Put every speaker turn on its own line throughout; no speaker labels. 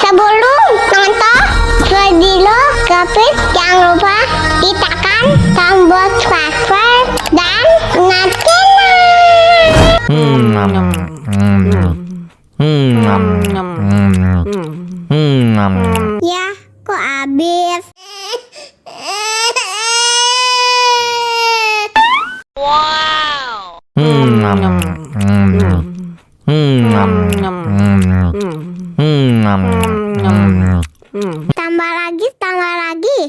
Sebelum nonton video Kepit, jangan lupa ditekan tombol subscribe dan nyalakan. Ya, kok habis? Tambah lagi, tambah lagi.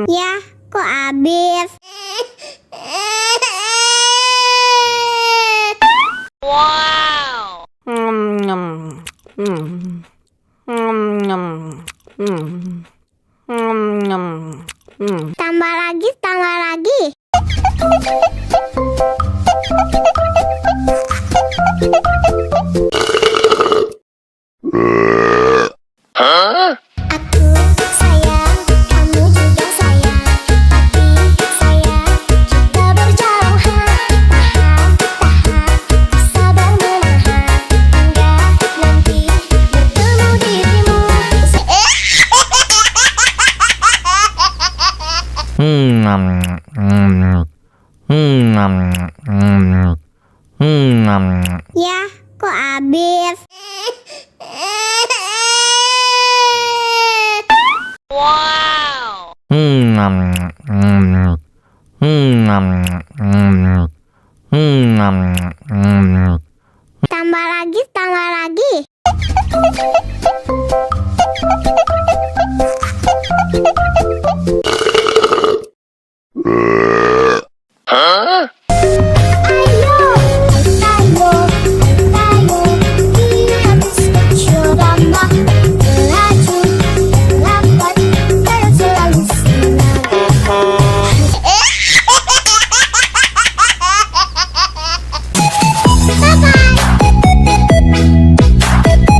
Ya, kok habis? Tambah lagi, tambah lagi. Aku sayang, kamu juga sayang, tapi sayang kita berjauhan. Tahan, sabar menahan, hingga nanti bertemu dirimu. Ya, kok habis? Tambah lagi, tambah lagi.